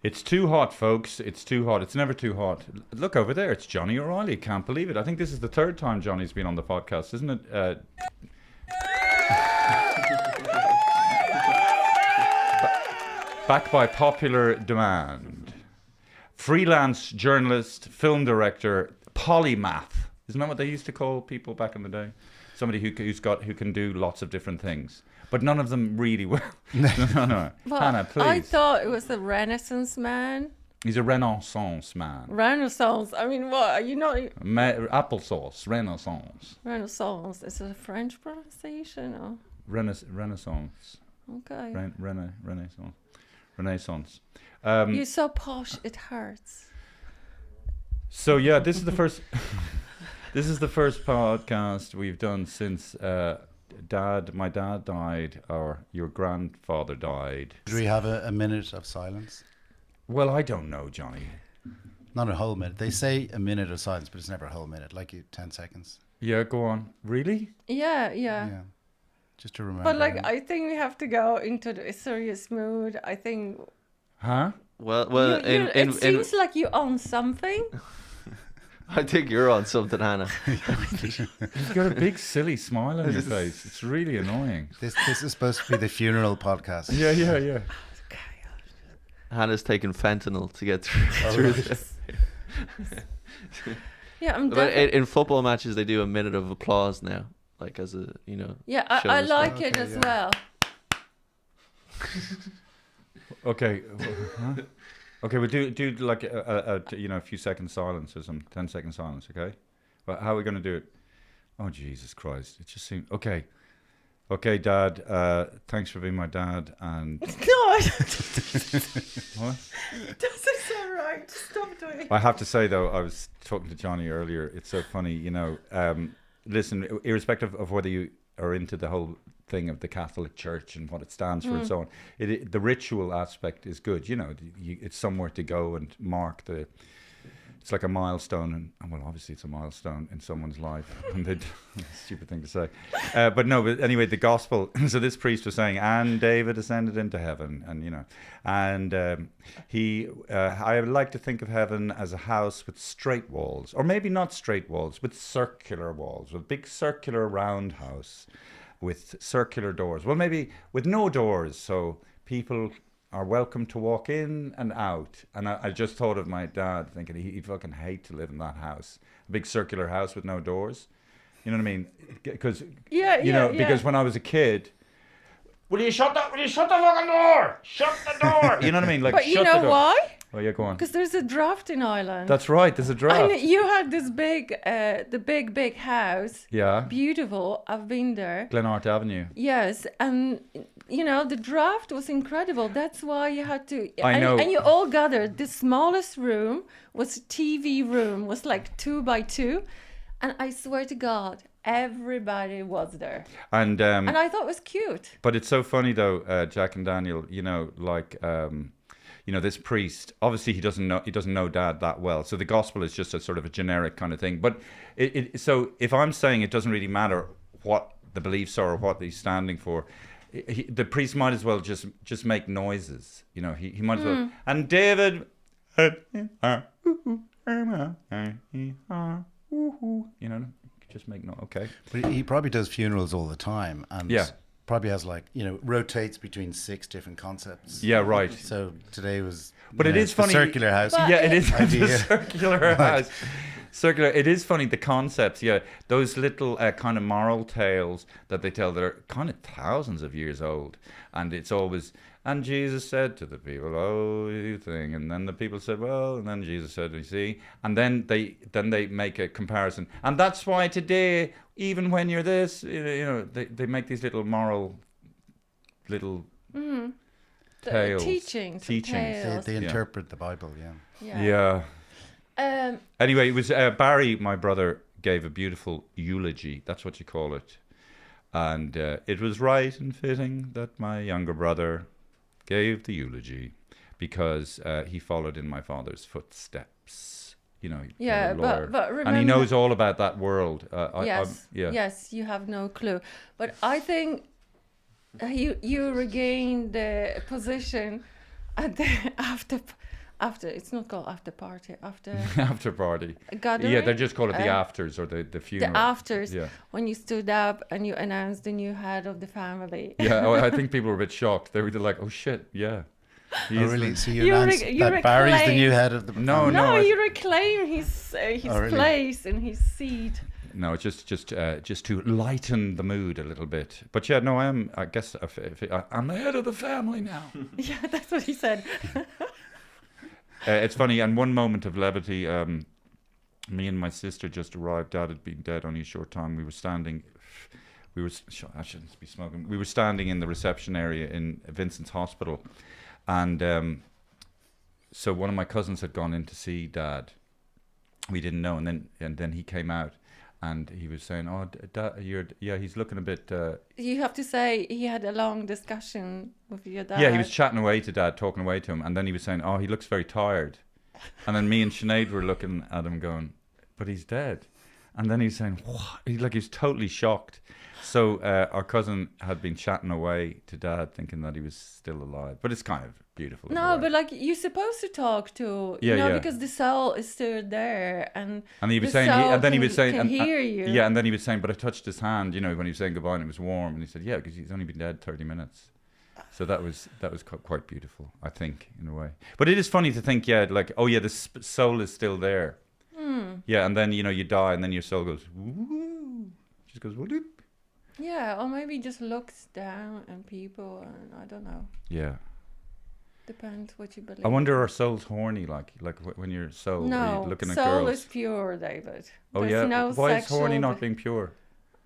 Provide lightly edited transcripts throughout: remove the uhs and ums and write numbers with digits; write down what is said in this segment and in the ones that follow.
It's too hot, folks. It's too hot. It's never too hot. Look over there. It's Johnny O'Reilly. Can't believe it. I think this is the third time Johnny's been on the podcast, isn't it? Back by popular demand. Freelance journalist, film director, polymath. Isn't that what they used to call people back in the day? Somebody who can do lots of different things. But none of them really well. No. Well, Hannah, please. I thought it was a Renaissance man. He's a Renaissance man. Renaissance. I mean, what? Are you not... Applesauce. Renaissance. Renaissance. Is it a French pronunciation? Or? Renaissance. Okay. Renaissance. You're so posh, it hurts. So, yeah, this is the first... This is the first podcast we've done since... my dad died, or your grandfather died. Do we have a minute of silence? Well, I don't know, Johnny. Not a whole minute. They say a minute of silence, but it's never a whole minute. Like 10 seconds. Yeah, go on. Really? Yeah. Just to remember. But like, I think we have to go into the serious mood. I think. Huh? Well, it seems like you own something. I think you're on something, Hannah. You've got a big silly smile on your face. It's really annoying. This is supposed to be the funeral podcast. Yeah. Hannah's taking fentanyl to get through this. Yeah, I'm But in football matches, they do a minute of applause now, like as a Yeah, I like it as well. Okay. Huh? Okay, we'll do like a few seconds silence or some 10-second silence. Okay. Well, how are we going to do it? Oh, Jesus Christ! It just seemed okay. Okay, Dad. Thanks for being my dad. And No, what? doesn't sound right. Stop doing it. I have to say though, I was talking to Johnny earlier. It's so funny, listen, irrespective of whether you are into the whole thing of the Catholic Church and what it stands for and so on, the ritual aspect is good. It's somewhere to go and mark it's like a milestone, and well, obviously it's a milestone in someone's life. And stupid thing to say, but anyway, the gospel. So this priest was saying, and David ascended into heaven, and I would like to think of heaven as a house with straight walls, or maybe not straight walls, with circular walls, with big circular round house, with circular doors. Well, maybe with no doors, so people are welcome to walk in and out. And I just thought of my dad, thinking he'd fucking hate to live in that house, a big circular house with no doors. You know what I mean? Because because when I was a kid, will you shut the fucking door? Shut the door. You know what I mean? Like, but you know why? Oh yeah, go on. Because there's a draft in Ireland. That's right. There's a draft. And you had this big house. Yeah. Beautiful. I've been there. Glenart Avenue. Yes, and the draft was incredible. That's why you had to. I know. And you all gathered. The smallest room was TV room. Was like 2 by 2, and I swear to God, everybody was there. And I thought it was cute. But it's so funny though, Jack and Daniel. This priest, obviously he doesn't know Dad that well. So the gospel is just a sort of a generic kind of thing. But so if I'm saying it doesn't really matter what the beliefs are or what he's standing for, the priest might as well just make noises. He might as well. And David, just make noise. Okay. But he probably does funerals all the time, and probably has rotates between 6 different concepts. Yeah, right. So today was, but it is funny. Circular house. It is the circular house. Circular. It is funny, the concepts. Yeah, those little kind of moral tales that they tell that are kind of thousands of years old, and it's always. And Jesus said to the people, "Oh, you thing," and then the people said, "Well," and then Jesus said, "You see," and then they make a comparison, and that's why today, even when you're this, they make these little moral, tales, teachings. They interpret the Bible. Yeah. Anyway, it was Barry, my brother, gave a beautiful eulogy. That's what you call it, and it was right and fitting that my younger brother gave the eulogy because he followed in my father's footsteps. But remember, and he knows all about that world. Yes, you have no clue. But I think you regained the position after After, it's not called after party. After after party. Gathering. Yeah, they just call it the afters or the funeral. The afters. Yeah. When you stood up and you announced the new head of the family. Yeah, I think people were a bit shocked. They were like, "Oh shit, yeah." Oh, really? So you You announced that Barry's the new head of the No, No, no. you reclaim his really? place and his seat. No, just to lighten the mood a little bit. But yeah, no, I guess I'm the head of the family now. Yeah, that's what he said. It's funny, and one moment of levity, me and my sister just arrived. Dad had been dead only a short time. I shouldn't be smoking. We were standing in the reception area in Vincent's hospital, and so one of my cousins had gone in to see Dad. We didn't know, and then he came out, and he was saying, "Oh, Dad, he's looking a bit." You have to say he had a long discussion with your dad. Yeah, he was chatting away to Dad, talking away to him, and then he was saying, "Oh, he looks very tired," and then me and Sinead were looking at him, going, "But he's dead," and then he's saying, "What?" He's totally shocked. So our cousin had been chatting away to Dad, thinking that he was still alive, but it's kind of beautiful. No, but like you're supposed to talk to, because the soul is still there, and he was saying, and then he was saying, can hear you. Yeah, and then he was saying, but I touched his hand, when he was saying goodbye, and it was warm, and he said, yeah, because he's only been dead 30 minutes. So that was quite beautiful, I think, in a way. But it is funny to think, the soul is still there. Yeah, and then you die, and then your soul goes, woo, just goes whoop. Yeah, or maybe just looks down at people, and I don't know. Yeah. Depends what you believe. I wonder, are souls horny, like when your soul, are you looking at girls? No, soul is pure, David. Oh, there's yeah? No Why is horny not being pure?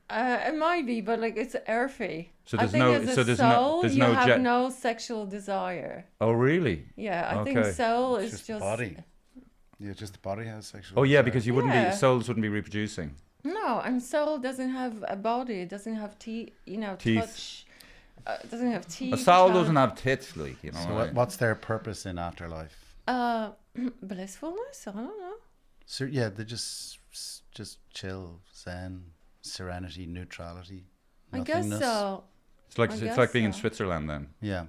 It might be, but like it's earthy. So there's you have no sexual desire. Oh, really? Yeah, I think soul is just body. Yeah, just the body has sexual. Oh, yeah, desire. because you wouldn't be souls wouldn't be reproducing. No, and soul doesn't have a body. It doesn't have teeth. Touch. It doesn't have teeth. A soul doesn't have tits, like So what's their purpose in afterlife? Blissfulness. I don't know. So yeah, they just chill, zen, serenity, neutrality. I guess so. It's like being in Switzerland then. Yeah.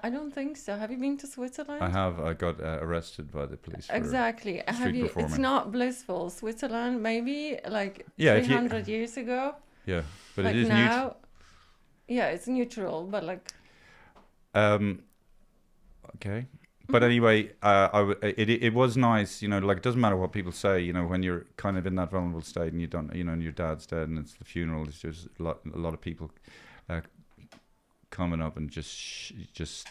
I don't think so. Have you been to Switzerland? I have. I got arrested by the police. Exactly. Have you? Performing. It's not blissful. Switzerland, maybe 300 years ago. Yeah, but like it is now. neutral. Yeah, it's neutral, but like. Okay, but anyway, it was nice. It doesn't matter what people say. When you're kind of in that vulnerable state and you don't, and your dad's dead and it's the funeral. It's just a lot of people. Coming up and just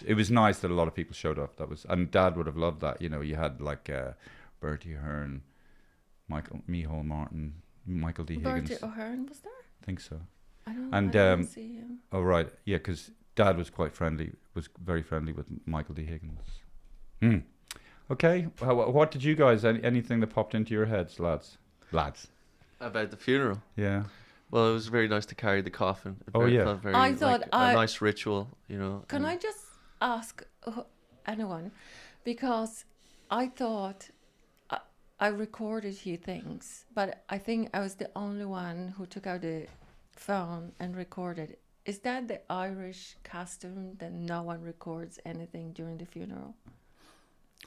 it was nice that a lot of people showed up. And Dad would have loved that. You had like Bertie Ahern, Micheál Martin, Michael D. Higgins. Bertie Ahern was there? I think so. I didn't see him. Oh right, yeah, because Dad was very friendly with Michael D. Higgins. Okay, what did you guys? Anything that popped into your heads, lads? About the funeral. Yeah. Well, it was very nice to carry the coffin. I thought a nice ritual, Can I just ask anyone? Because I thought I recorded a few things, but I think I was the only one who took out the phone and recorded. Is that the Irish custom that no one records anything during the funeral?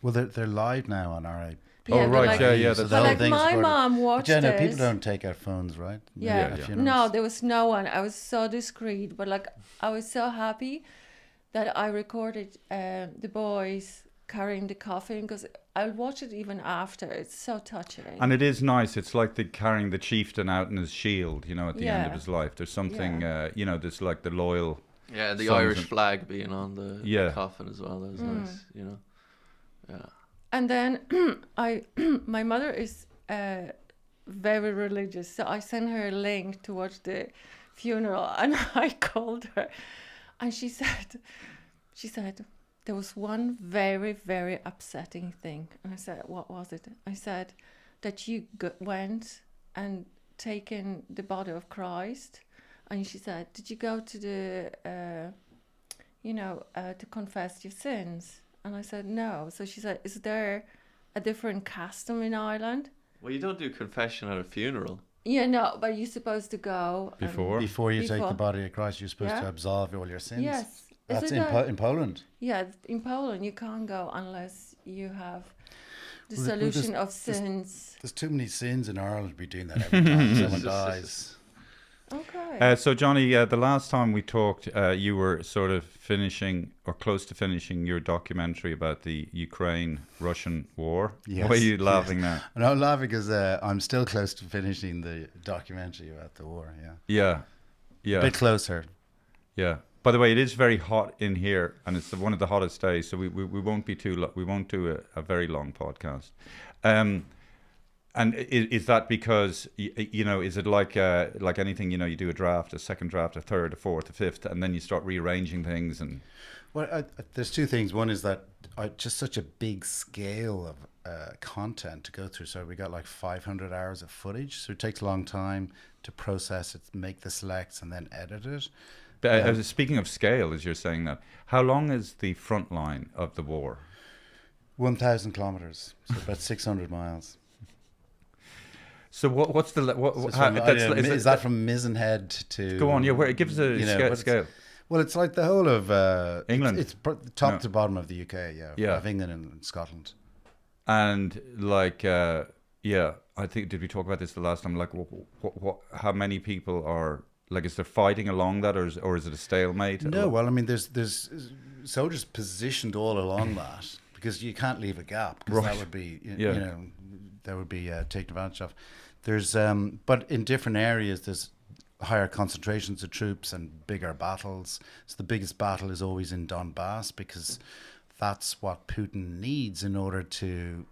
Well, they're live now on RIP. Yeah, right, yeah. So but like my mom watched it. People don't take out phones, right? Yeah. No, there was no one. I was so discreet, but like I was so happy that I recorded the boys carrying the coffin because I'll watch it even after. It's so touching. And it is nice. It's like carrying the chieftain out in his shield, at the end of his life. There's something, there's like the loyal. Yeah, the Irish flag being on the coffin as well. That was nice, Yeah. And then my mother is very religious, so I sent her a link to watch the funeral, and I called her, and she said there was one very, very upsetting thing, and I said, what was it? I said that you went and taken the body of Christ, and she said, did you go to the to confess your sins? And I said, no. So she said, is there a different custom in Ireland? Well, you don't do confession at a funeral. Yeah, no, but you're supposed to go. Before you take the body of Christ, you're supposed to absolve all your sins. Yes. That's in Poland. Yeah, in Poland, you can't go unless you have the solution of sins. There's too many sins in Ireland to be doing that every time someone dies. Okay. So Johnny, the last time we talked, you were sort of finishing or close to finishing your documentary about the Ukraine-Russian war. Yes, Why are you laughing now? No, I'm laughing because I'm still close to finishing the documentary about the war. Yeah. A bit closer. Yeah. By the way, it is very hot in here, and it's one of the hottest days. So we won't be we won't do a very long podcast. And is that because, you know, is it like anything, you know, you do a draft, a second draft, a third, a fourth, a fifth, and then you start rearranging things? And well, there's two things. One is that just such a big scale of content to go through. So we got like 500 hours of footage. So it takes a long time to process it, make the selects, and then edit it. Speaking of scale, as you're saying that, how long is the front line of the war? 1,000 kilometers, so about 600 miles. So what's the is that from Mizenhead to? Go on, yeah. Where it gives a scale. Well, it's like the whole of England. It's top to bottom of the UK, of England and Scotland. And like, I think did we talk about this the last time? Like, what how many people are like? Is there fighting along that, or is it a stalemate? No, well, I mean, there's soldiers positioned all along that because you can't leave a gap because that would be you know. That would be taken advantage of. There's, but in different areas, there's higher concentrations of troops and bigger battles. So the biggest battle is always in Donbass because that's what Putin needs in order to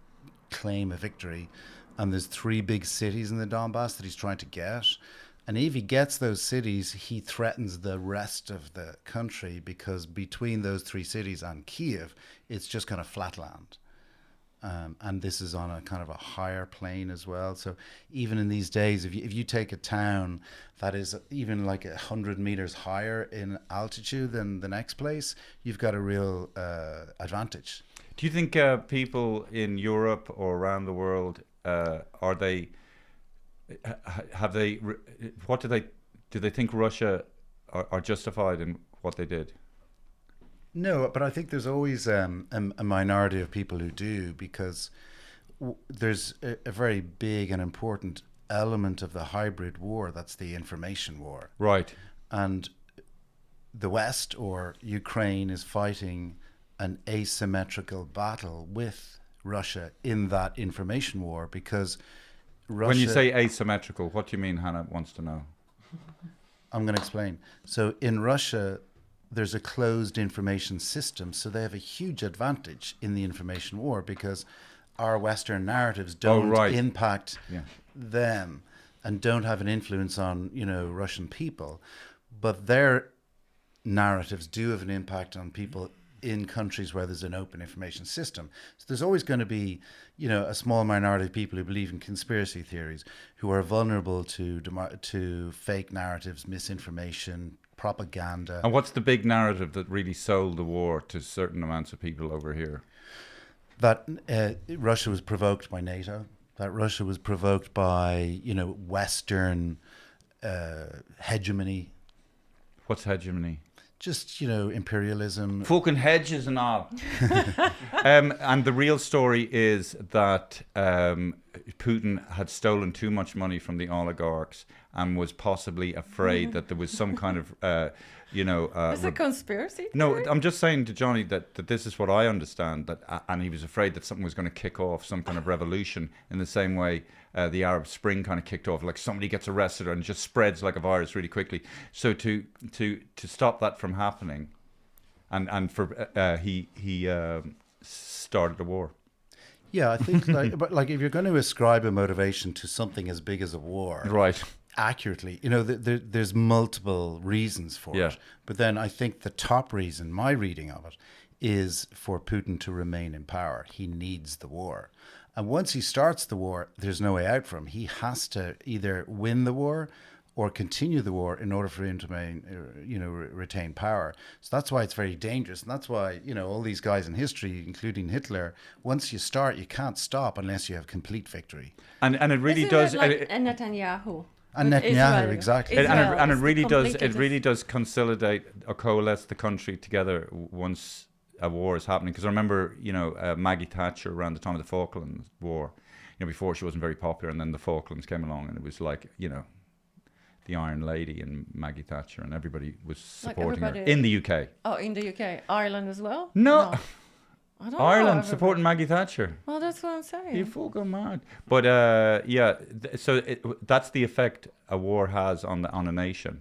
claim a victory. And there's 3 big cities in the Donbass that he's trying to get. And if he gets those cities, he threatens the rest of the country because between those 3 cities and Kiev, it's just kind of flatland. And this is on a kind of a higher plane as well. So even in these days, if you take a town that is even like 100 meters higher in altitude than the next place, you've got a real advantage. Do you think people in Europe or around the world do they think Russia are justified in what they did? No, but I think there's always a minority of people who do because there's a very big and important element of the hybrid war. That's the information war. Right. And the West or Ukraine is fighting an asymmetrical battle with Russia in that information war because Russia... When you say asymmetrical, what do you mean? Hannah wants to know. I'm going to explain. So in Russia... there's a closed information system, so they have a huge advantage in the information war because our Western narratives don't impact them and don't have an influence on, you know, Russian people, but their narratives do have an impact on people in countries where there's an open information system. So there's always going to be, you know, a small minority of people who believe in conspiracy theories, who are vulnerable to fake narratives, misinformation, propaganda. And what's the big narrative that really sold the war to certain amounts of people over here? That Russia was provoked by NATO, that Russia was provoked by, you know, Western hegemony. What's hegemony? Just, you know, imperialism. Fucking hedges and all. And the real story is that Putin had stolen too much money from the oligarchs and was possibly afraid that there was some kind of, it's a conspiracy theory? No, I'm just saying to Johnny that this is what I understand, and he was afraid that something was going to kick off, some kind of revolution, in the same way the Arab Spring kind of kicked off, like somebody gets arrested and it just spreads like a virus really quickly. So to stop that from happening, and for he started a war. Yeah, I think but if you're going to ascribe a motivation to something as big as a war, right? Accurately, you know, there's multiple reasons for it. But then I think the top reason, my reading of it, is for Putin to remain in power. He needs the war. And once he starts the war, there's no way out for him. He has to either win the war or continue the war in order for him to retain power. So that's why it's very dangerous. And that's why, you know, all these guys in history, including Hitler, once you start, you can't stop unless you have complete victory. And it really does... and Netanyahu. And Netanyahu, exactly. And it really does consolidate or coalesce the country together once a war is happening. Because I remember, Maggie Thatcher around the time of the Falklands War, before she wasn't very popular, and then the Falklands came along, and it was like, the Iron Lady and Maggie Thatcher, and everybody was supporting her in the UK. Oh, in the UK, Ireland as well? No. I don't Ireland know, supporting Maggie Thatcher. Well, that's what I'm saying. You full go mad. But so that's the effect a war has on a nation,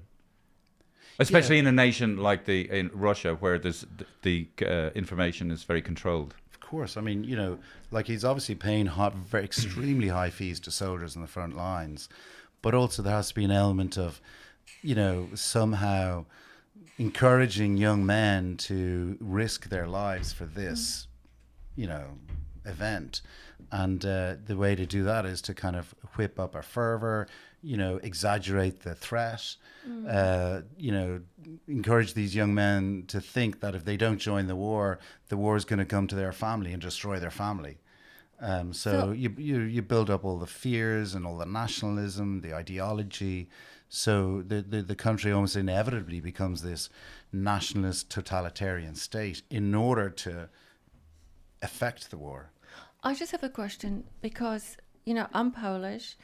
especially in a nation like in Russia, where there's the information is very controlled. Of course, I mean, like he's obviously paying very extremely high fees to soldiers on the front lines, but also there has to be an element of, somehow encouraging young men to risk their lives for this, event. And the way to do that is to kind of whip up a fervor, exaggerate the threat, encourage these young men to think that if they don't join the war is going to come to their family and destroy their family. So you build up all the fears and all the nationalism, the ideology. So the country almost inevitably becomes this nationalist totalitarian state in order to affect the war. I just have a question because, I'm Polish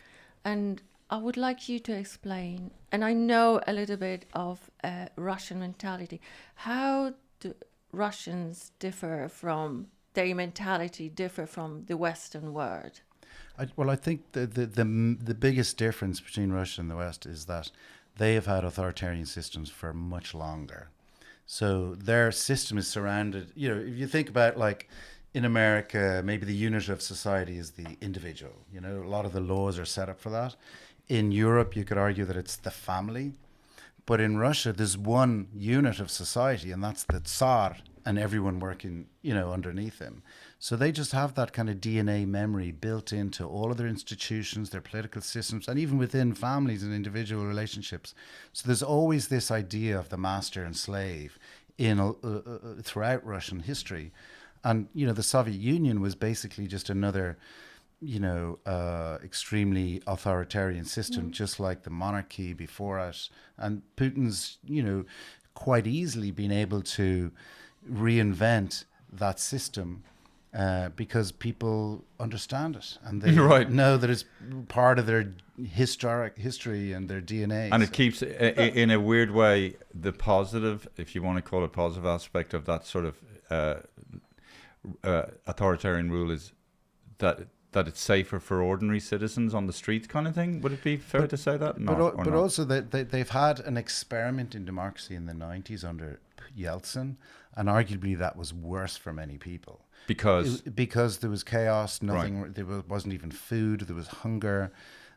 and I would like you to explain, and I know a little bit of Russian mentality. How do Russians differ from, their mentality differ from the Western world? I think the biggest difference between Russia and the West is that they have had authoritarian systems for much longer. So their system is surrounded, if you think about like in America, maybe the unit of society is the individual. A lot of the laws are set up for that. In Europe, you could argue that it's the family. But in Russia, there's one unit of society, and that's the Tsar and everyone working, underneath him. So they just have that kind of DNA memory built into all of their institutions, their political systems, and even within families and individual relationships. So there's always this idea of the master and slave throughout Russian history. And, the Soviet Union was basically just another, extremely authoritarian system, just like the monarchy before it. And Putin's, quite easily been able to reinvent that system because people understand it and they know that it's part of their historic history and their DNA. And it keeps, in a weird way, the positive, if you want to call it positive aspect of that sort of authoritarian rule is that it's safer for ordinary citizens on the streets, kind of thing. Would it be fair to say that? But also they've had an experiment in democracy in the 90s under Yeltsin, and arguably that was worse for many people because there was chaos, there wasn't even food, there was hunger.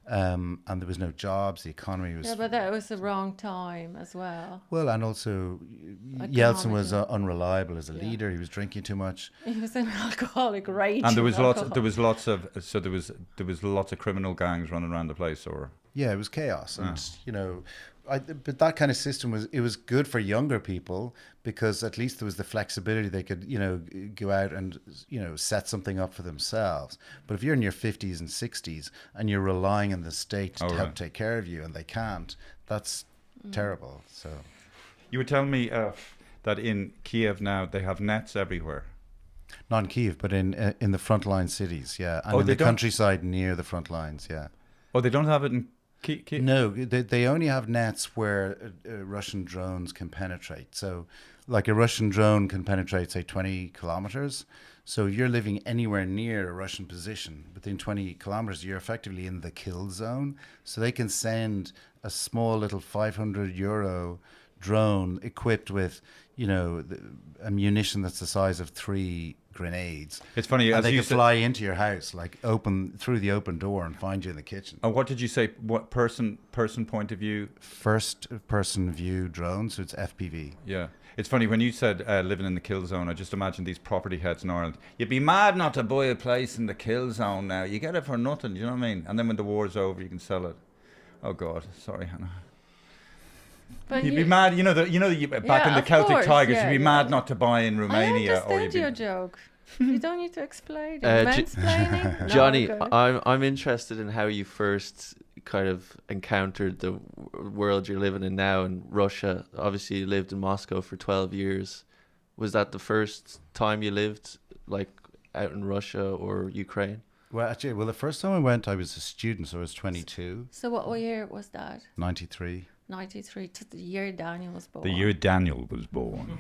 And there was no jobs. The economy was... Yeah, but that was the wrong time as well. Well, and also Yeltsin was unreliable as a leader. He was drinking too much. He was an alcoholic rage. And there was lots of criminal gangs running around the place, or... Yeah, it was chaos. And, but that kind of system was good for younger people because at least there was the flexibility. They could, go out and, set something up for themselves. But if you're in your 50s and 60s and you're relying on the state to help take care of you and they can't, that's terrible. So you were telling me that in Kiev now they have nets everywhere. Not in Kiev, but in the frontline cities, yeah. And in the countryside near the front lines, yeah. Oh, they don't have it in Kiev? No, they only have nets where Russian drones can penetrate. So like a Russian drone can penetrate, say, 20 kilometers. So if you're living anywhere near a Russian position, within 20 kilometers, you're effectively in the kill zone. So they can send a small little €500 drone equipped with, a munition that's the size of 3 grenades. It's funny, and they can fly into your house, like open through the open door and find you in the kitchen. And what did you say? What person point of view? First person view drone, so it's FPV. Yeah. It's funny, when you said living in the kill zone, I just imagined these property heads in Ireland. You'd be mad not to buy a place in the kill zone now. You get it for nothing, you know what I mean? And then when the war's over, you can sell it. Oh God, sorry, Hannah. But you'd be mad, back in the Celtic Tigers, you'd be mad not to buy in Romania. I understand your joke. You don't need to explain it. Mansplaining? Johnny, I'm interested in how you first kind of encountered the world you're living in now in Russia. Obviously, you lived in Moscow for 12 years. Was that the first time you lived like out in Russia or Ukraine? Well, actually, the first time I went, I was a student, so I was 22. So what year was that? 93. 93, to the year Daniel was born. The year Daniel was born.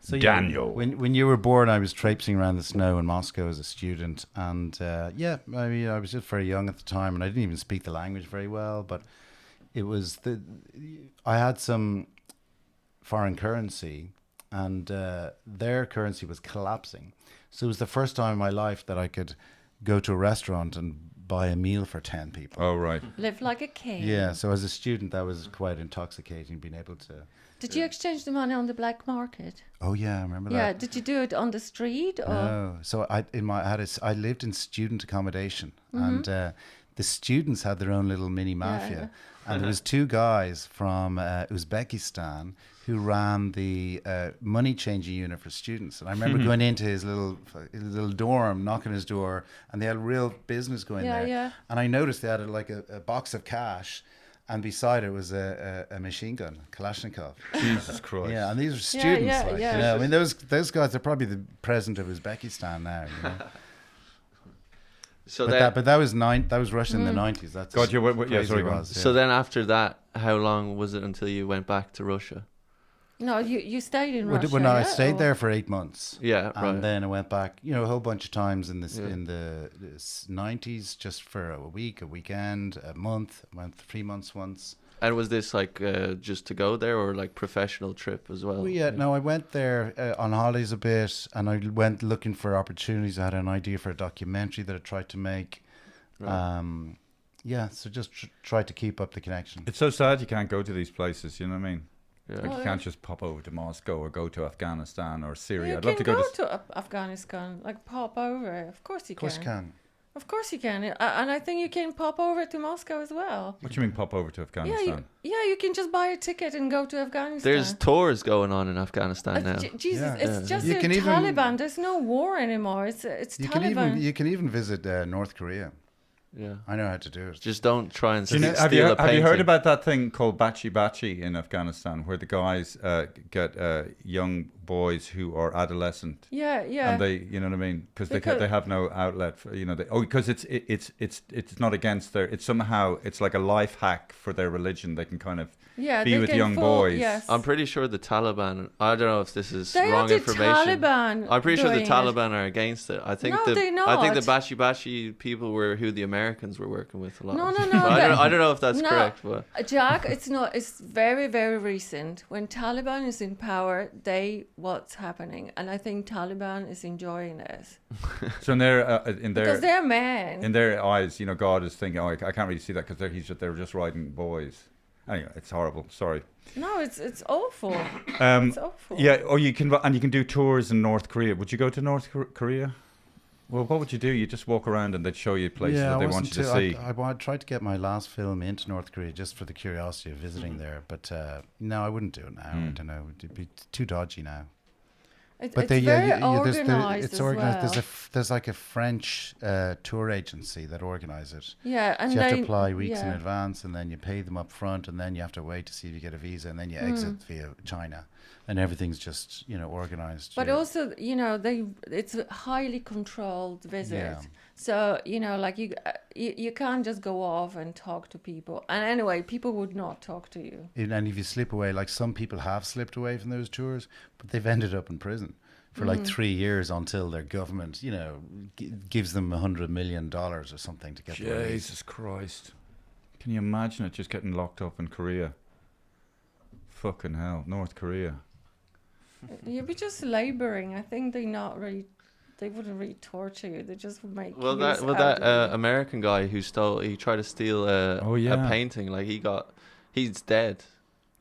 So Daniel. When you were born, I was traipsing around the snow in Moscow as a student, and I mean, I was just very young at the time, and I didn't even speak the language very well. But it was I had some foreign currency, and their currency was collapsing. So it was the first time in my life that I could go to a restaurant and buy a meal for 10 people. Oh, right. Live like a king. Yeah. So as a student, that was quite intoxicating, being able to. Did you exchange the money on the black market? Oh yeah, I remember that. Yeah. Did you do it on the street or? No. So I lived in student accommodation, and the students had their own little mini mafia, and there was 2 guys from Uzbekistan who ran the money changing unit for students. And I remember going into his little dorm, knocking his door, and they had real business going there. Yeah. And I noticed they had a box of cash. And beside it was a machine gun, Kalashnikov. Jesus Christ. Yeah, and these are students. Yeah. You know, I mean, those guys are probably the president of Uzbekistan now. You know? So But that was Russia in the 90s. That's God, yeah, sorry, go on. So then after that, how long was it until you went back to Russia? No, you stayed in Russia. Well, no, I stayed there for 8 months. Yeah, and right. then I went back, you know, a whole bunch of times in the 90s, just for a week, a weekend, a month. I went 3 months once. And was this like just to go there, or like professional trip as well? Well, yeah, no, I went there on holidays a bit, and I went looking for opportunities. I had an idea for a documentary that I tried to make. Right. So just tried to keep up the connection. It's so sad you can't go to these places, you know what I mean? Yeah. Like you can't just pop over to Moscow or go to Afghanistan or Syria. You I'd love to go to Afghanistan, like pop over. Of course you can. Of course you can. Of course you can. And I think you can pop over to Moscow as well. What do you mean pop over to Afghanistan? You can just buy a ticket and go to Afghanistan. There's tours going on in Afghanistan now. Jesus, it's just You the can Taliban. There's no war anymore. It's Taliban. You can even visit North Korea. Yeah. I know how to do it. Just don't try and Do you know, steal a painting. have you heard about that thing called bachi bachi in Afghanistan, where the guys get young boys who are adolescent? Yeah. And they, you know what I mean, because they have no outlet for, you know, because it's not against their, it's somehow, it's like a life hack for their religion. They can kind of be with young boys. Yes. I'm pretty sure the Taliban, I don't know if this is They wrong are the information. Taliban I'm pretty sure the doing Taliban are against it. I think No, the they're I think the not. bashi bashi people were who the Americans were working with a lot. No. But I don't know if that's correct, but Jack, it's not. It's very, very recent. When Taliban is in power, what's happening, and I think Taliban is enjoying it. So in Because they're men. in their eyes, you know, God is thinking, oh, I can't really see that because they're just riding boys. Anyway, it's horrible. Sorry. No, it's awful. It's awful. Yeah. Oh, you can do tours in North Korea. Would you go to North Korea? Well, what would you do? You just walk around and they'd show you places that they want you to see. I tried to get my last film into North Korea just for the curiosity of visiting there, but no, I wouldn't do it now. I don't know, it'd be too dodgy now. It's They, very there's organized. it's as organized. well. There's like a French tour agency that organise it. Yeah, and So you have they to apply weeks in yeah. advance, and then you pay them up front, and then you have to wait to see if you get a visa, and then you exit via China, and everything's just organised. But also, it's a highly controlled visit. Yeah. So like you can't just go off and talk to people. And anyway, people would not talk to you. And if you slip away, like some people have slipped away from those tours, but they've ended up in prison for like 3 years until their government, gives them $100 million or something to get them released. Jesus Christ. Can you imagine it just getting locked up in Korea? Fucking hell. North Korea. You'd be just laboring. I think they wouldn't really torture you. They just would make that American guy who tried to steal a painting, like he's dead.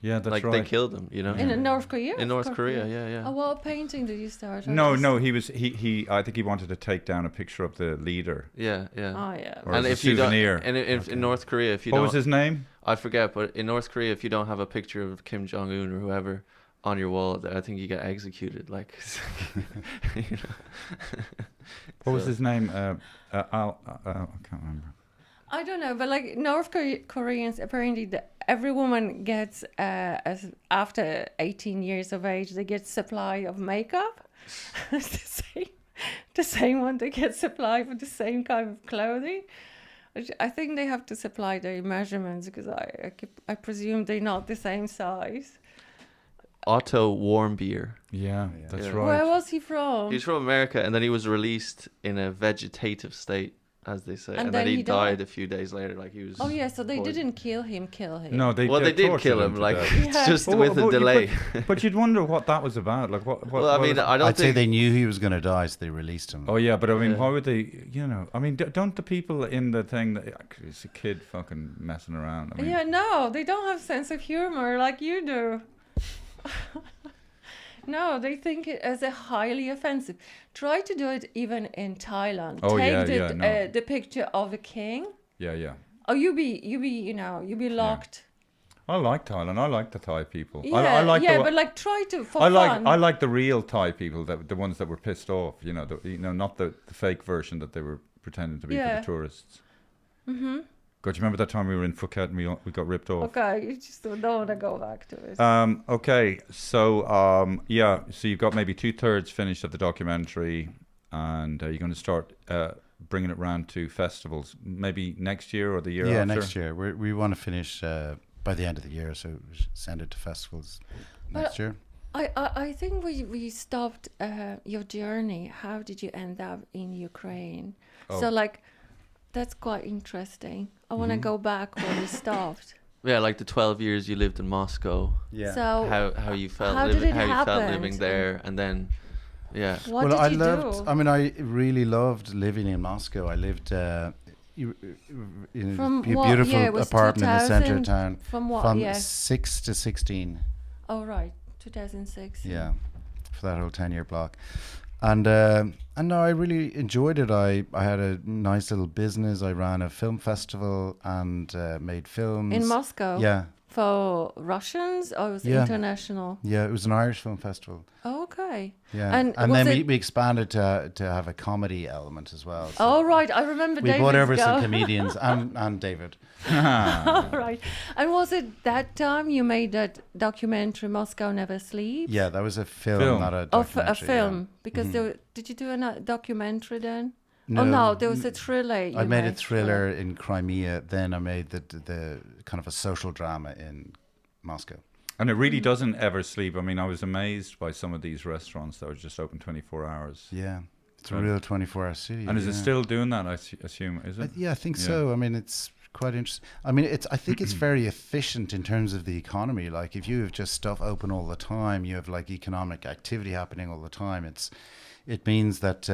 Yeah, that's like right. They killed him, In North Korea? In North Korea, yeah. Oh, what painting did you start? No, he I think he wanted to take down a picture of the leader. Yeah. Oh, yeah. Or and as a souvenir. In North Korea, if you What was his name? I forget, but in North Korea, if you don't have a picture of Kim Jong-un or whoever on your wall, I think you get executed. Like, What was his name? I can't remember. I don't know, but like North Koreans, apparently every woman gets, as after 18 years of age, they get supply of makeup. It's the same one they get supply for the same kind of clothing. I think they have to supply their measurements because I presume they're not the same size. Otto Warmbier. Yeah, that's right. Where was he from? He's from America, and then he was released in a vegetative state, as they say, and then he died a few days later. Like he was. Oh yeah, so they poisoned. didn't kill him. No, they did kill him. Like it's just Well, with a delay. But you'd wonder what that was about. Like what? Well, I mean, I'd say they knew he was going to die, so they released him. Oh yeah, but I mean, why would they? You know, I mean, don't the people in the thing that it's a kid fucking messing around? I mean, Yeah, no, they don't have sense of humor like you do. No, they think it as a highly offensive. Try to do it even in Thailand. Oh, Take no. the picture of the king. Yeah. Oh, you be locked. I like Thailand. I like the Thai people. Yeah, I like but like try to for fun. I like the real Thai people, the ones that were pissed off. You know, not the fake version that they were pretending to be for the tourists. Mm-hmm. God, do you remember that time we were in Phuket and we got ripped off? Okay, you just don't want to go back to it. Okay, so so you've got maybe 2/3 finished of the documentary, and you're going to start bringing it round to festivals, maybe next year or the year after? Yeah, next year. We want to finish by the end of the year, so we send it to festivals next year. I think we stopped your journey. How did you end up in Ukraine? Oh. So like, that's quite interesting. I want to go back where we stopped. Yeah, like the 12 years you lived in Moscow. Yeah. So How you felt how living, did it how you felt happen? living there, and then what did you do? I mean, I really loved living in Moscow. I lived in From a what beautiful year? It was apartment in the center of 2000? town. From what From year? 6 to 16. Oh right, 2006. Yeah, for that whole 10-year block. And no, I really enjoyed it. I had a nice little business. I ran a film festival and made films. In Moscow? Yeah. For Russians or was it international? Yeah, it was an Irish film festival. Oh, okay. Yeah. And then we expanded to have a comedy element as well. So oh, right. I remember we David's brought over some comedians and David. All right. And was it that time you made that documentary, Moscow Never Sleeps? Yeah, that was a film. Not a documentary. A film. Because did you do a documentary then? No, there was a thriller. I made a thriller in Crimea. Then I made the kind of a social drama in Moscow. And it really doesn't ever sleep. I mean, I was amazed by some of these restaurants that were just open 24 hours. Yeah, it's a real 24-hour city. And is it still doing that, I assume, is it? Yeah, I think so. I mean, it's quite interesting. I mean, I think it's very efficient in terms of the economy. Like, if you have just stuff open all the time, you have like economic activity happening all the time. It means that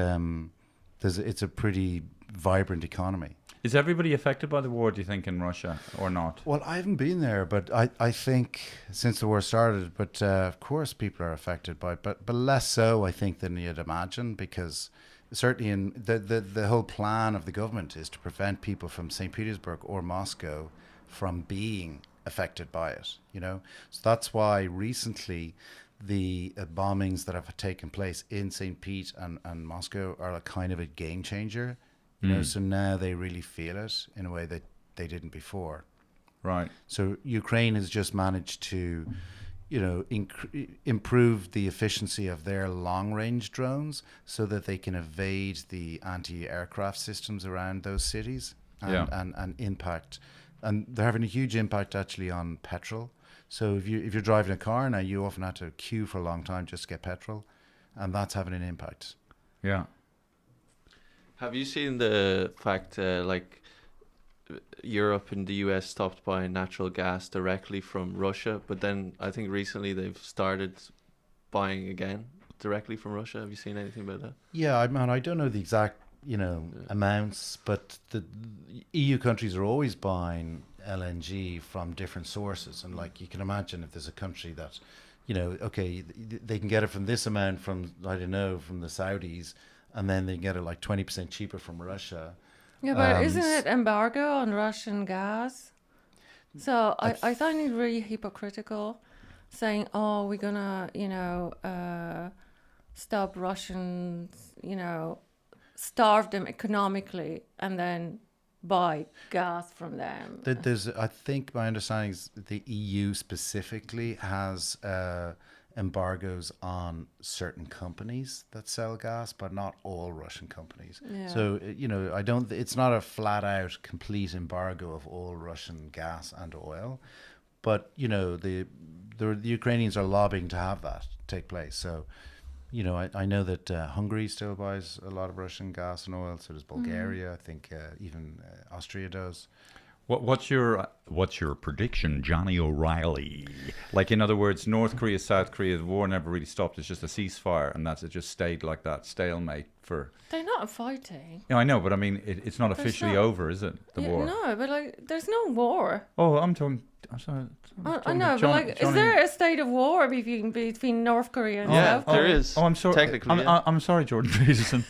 it's a pretty vibrant economy. Is everybody affected by the war, do you think, in Russia or not? Well, I haven't been there, but I think since the war started, but of course people are affected by it, but less so, I think, than you'd imagine, because certainly in the whole plan of the government is to prevent people from St. Petersburg or Moscow from being affected by it, you know? So that's why recently the bombings that have taken place in St. Pete and Moscow are a kind of a game changer. You know, so now they really feel it in a way that they didn't before. Right. So Ukraine has just managed to, you know, improve the efficiency of their long-range drones so that they can evade the anti-aircraft systems around those cities and impact. And they're having a huge impact actually on petrol. So if you're driving a car now, you often have to queue for a long time just to get petrol, and that's having an impact. Yeah. Have you seen the fact, like, Europe and the US stopped buying natural gas directly from Russia, but then I think recently they've started buying again directly from Russia? Have you seen anything about that? Yeah, I don't know the exact, amounts, but the EU countries are always buying LNG from different sources, and like you can imagine, if there's a country that, okay, they can get it from this amount from, I don't know, from the Saudis, and then they get it like 20% cheaper from Russia. Yeah, but isn't it embargo on Russian gas? So I find it really hypocritical saying, oh, we're gonna, stop Russians, starve them economically, and then buy gas from them. I think my understanding is the EU specifically has embargoes on certain companies that sell gas, but not all Russian companies. Yeah. So, it's not a flat out complete embargo of all Russian gas and oil, but, the Ukrainians are lobbying to have that take place. So, I know that Hungary still buys a lot of Russian gas and oil. So does Bulgaria. I think even Austria does. What's your prediction, Johnny O'Reilly? Like, in other words, North Korea, South Korea, the war never really stopped. It's just a ceasefire, and it just stayed like that, stalemate for. They're not fighting. I know, but I mean, it's not officially over, is it? The war. No, but like, there's no war. Oh, I'm sorry. I know, but like, is there a state of war between North Korea and South Korea? There is. Oh, I'm sorry. Technically, I'm sorry, Jordan Peterson.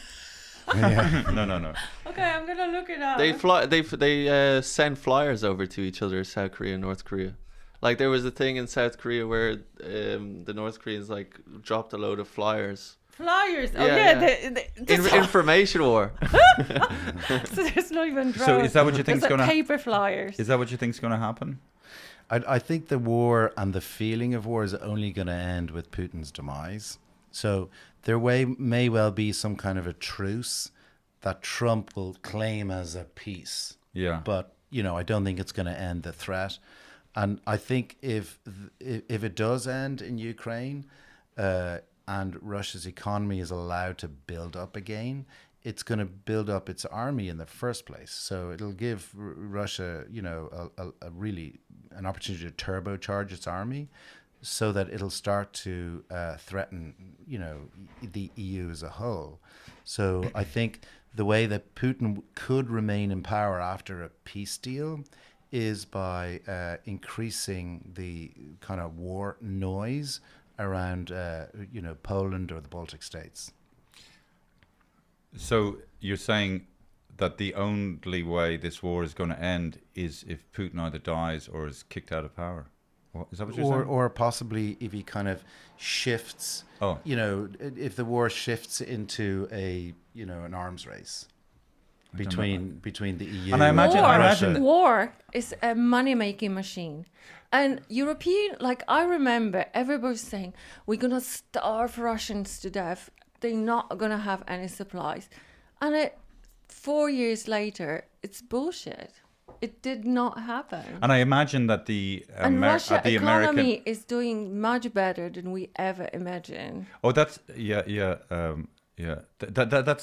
No. Okay, I'm gonna look it up. They send flyers over to each other, South Korea and North Korea. Like, there was a thing in South Korea where the North Koreans like dropped a load of flyers. Flyers. Oh yeah. Information war. So there's not even drones. So is that what you think is going to paper flyers? Is that what you think is going to happen? I think the war and the feeling of war is only going to end with Putin's demise. So there may well be some kind of a truce that Trump will claim as a peace. Yeah. But, I don't think it's going to end the threat. And I think if it does end in Ukraine and Russia's economy is allowed to build up again, it's going to build up its army in the first place. So it'll give Russia, a really an opportunity to turbocharge its army, so that it'll start to threaten, the EU as a whole. So I think the way that Putin could remain in power after a peace deal is by increasing the kind of war noise around, Poland or the Baltic states. So you're saying that the only way this war is going to end is if Putin either dies or is kicked out of power? Is that what you're saying? Or possibly if he kind of shifts, if the war shifts into an arms race between the EU and I imagine war is a money-making machine. And I remember everybody saying, we're going to starve Russians to death. They're not going to have any supplies. And 4 years later, it's bullshit. It did not happen. And I imagine that the Russia's economy American is doing much better than we ever imagined. Oh, that's that's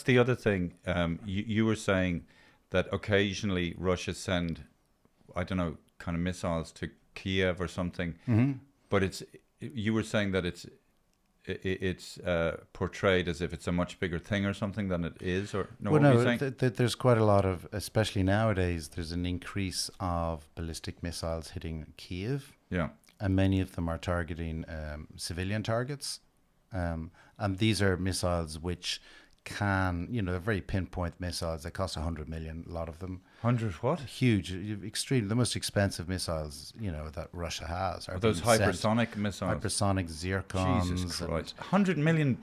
the other thing. You were saying that occasionally Russia send, I don't know, kind of missiles to Kiev or something. Mm-hmm. But you were saying that it's portrayed as if it's a much bigger thing or something than it is, or no? Well, what were you saying? There's quite a lot of, especially nowadays, there's an increase of ballistic missiles hitting Kiev. Yeah, and many of them are targeting civilian targets, and these are missiles which they're very pinpoint missiles. They cost 100 million, a lot of them. 100 what? Huge, the most expensive missiles, that Russia has. Are those hypersonic missiles? Hypersonic zircons. Jesus Christ. $100 million?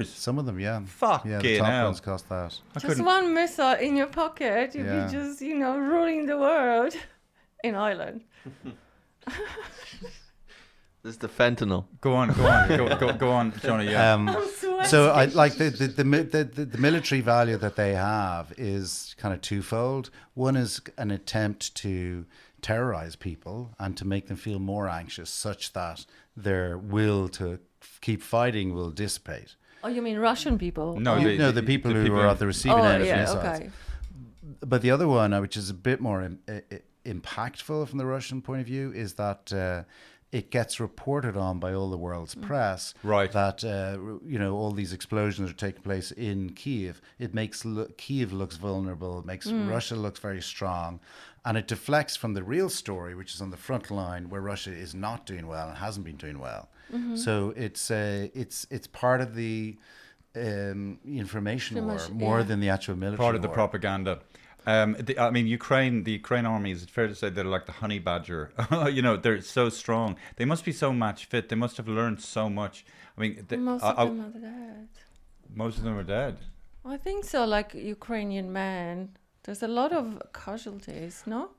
Some of them, yeah. Fucking yeah, the top hell. ones cost that. Just one missile in your pocket, you'd be just, ruling the world in Ireland. This is the fentanyl. Go on, Johnny. Yeah. So I like the military value that they have is kind of twofold. One is an attempt to terrorize people and to make them feel more anxious, such that their will to keep fighting will dissipate. Oh, you mean Russian people? No, the people who are at the receiving end of missiles. Okay. But the other one, which is a bit more impactful from the Russian point of view, is that it gets reported on by all the world's press, right? That all these explosions are taking place in Kiev. It makes Kiev looks vulnerable. It makes Russia looks very strong, and it deflects from the real story, which is on the front line, where Russia is not doing well and hasn't been doing well. Mm-hmm. So it's part of the information war more than the actual military part of war. The propaganda. The Ukraine army, is it fair to say they're like the honey badger? They're so strong. They must be so match fit. They must have learned so much. I mean, most of them are dead. Most of them are dead. I think so. Like Ukrainian men, There's a lot of casualties, no?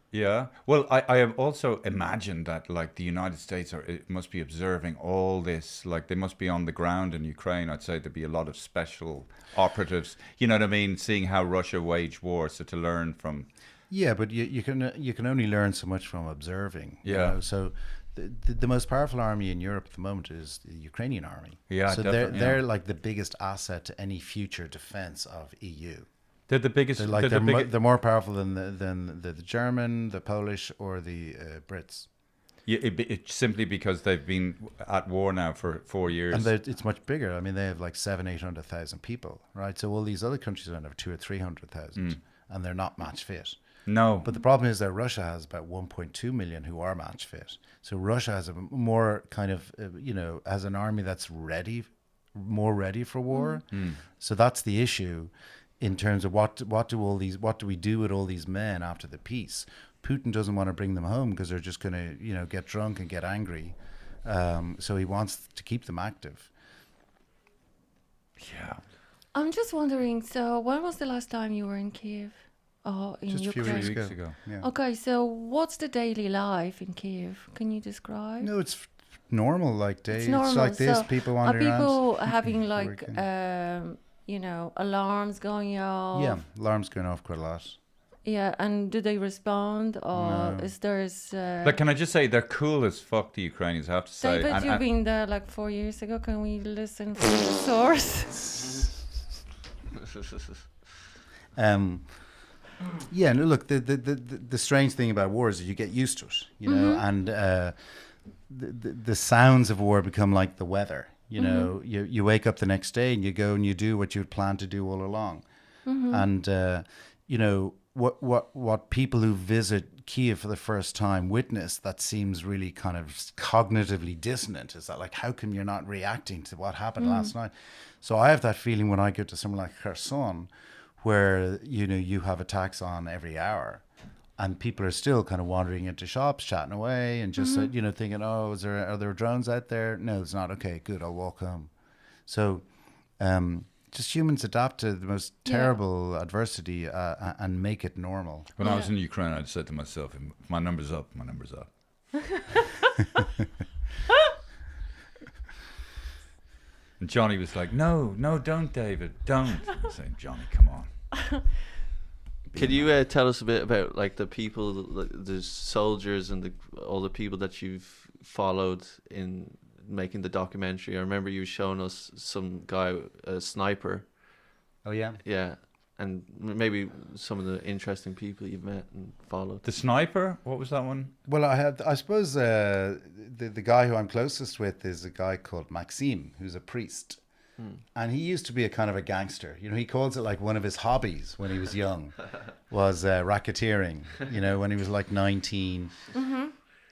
Yeah. Well, I have also imagined that like the United States it must be observing all this, like they must be on the ground in Ukraine. I'd say there'd be a lot of special operatives, you know what I mean, seeing how Russia waged war, so to learn from. Yeah, but you can only learn so much from observing. Yeah. You know? So the most powerful army in Europe at the moment is the Ukrainian army. Yeah, so definitely, they're like the biggest asset to any future defense of EU. They're the biggest. They're more powerful than the German, the Polish, or the Brits. Yeah, it's simply because they've been at war now for 4 years, and it's much bigger. I mean, they have like 700,000-800,000 people, right? So all these other countries have 200,000 or 300,000, and they're not match fit. No, but the problem is that Russia has about 1.2 million who are match fit. So Russia has a more kind of has an army that's more ready for war. So that's the issue. In terms of what do we do with all these men after the peace? Putin doesn't want to bring them home because they're just going to get drunk and get angry. So he wants to keep them active. Yeah. I'm just wondering. So when was the last time you were in Kiev? Oh, in just Ukraine. a few weeks ago. Yeah. Okay, so what's the daily life in Kiev? Can you describe? No, it's normal. Like days. It's normal. It's like this. So people wandering around. Are people having like alarms going off? Yeah, alarms going off quite a lot. Yeah, and do they respond, or No. is there? Like, can I just say they're cool as fuck, the Ukrainians, I have to say. David, you've been there like 4 years ago. Can we listen from the source? Yeah, no, look, the strange thing about war is that you get used to it, you know, and the sounds of war become like the weather. You know, you wake up the next day and you go and you do what you had planned to do all along. And, you know, what people who visit Kiev for the first time witness that seems really kind of cognitively dissonant is that, like, how come you're not reacting to what happened last night? So I have that feeling when I go to somewhere like Kherson, where, you know, you have attacks on every hour. And people are still kind of wandering into shops, chatting away, and just thinking, "Oh, are there drones out there?" No, it's not. Okay, good. I'll walk home. So, just humans adapt to the most terrible adversity and make it normal. When I was in Ukraine, I said to myself, "If my number's up, my number's up." And Johnny was like, "No, don't, David, don't." I'm saying, "Johnny, come on." Could you tell us a bit about like the people, the soldiers, and all the people that you've followed in making the documentary? I remember you showing us some guy, a sniper. Oh yeah, yeah, and maybe some of the interesting people you've met and followed. The sniper? What was that one? Well, I suppose the guy who I'm closest with is a guy called Maxime, who's a priest. And he used to be a kind of a gangster. You know, he calls it like one of his hobbies when he was young was racketeering, you know, when he was like 19,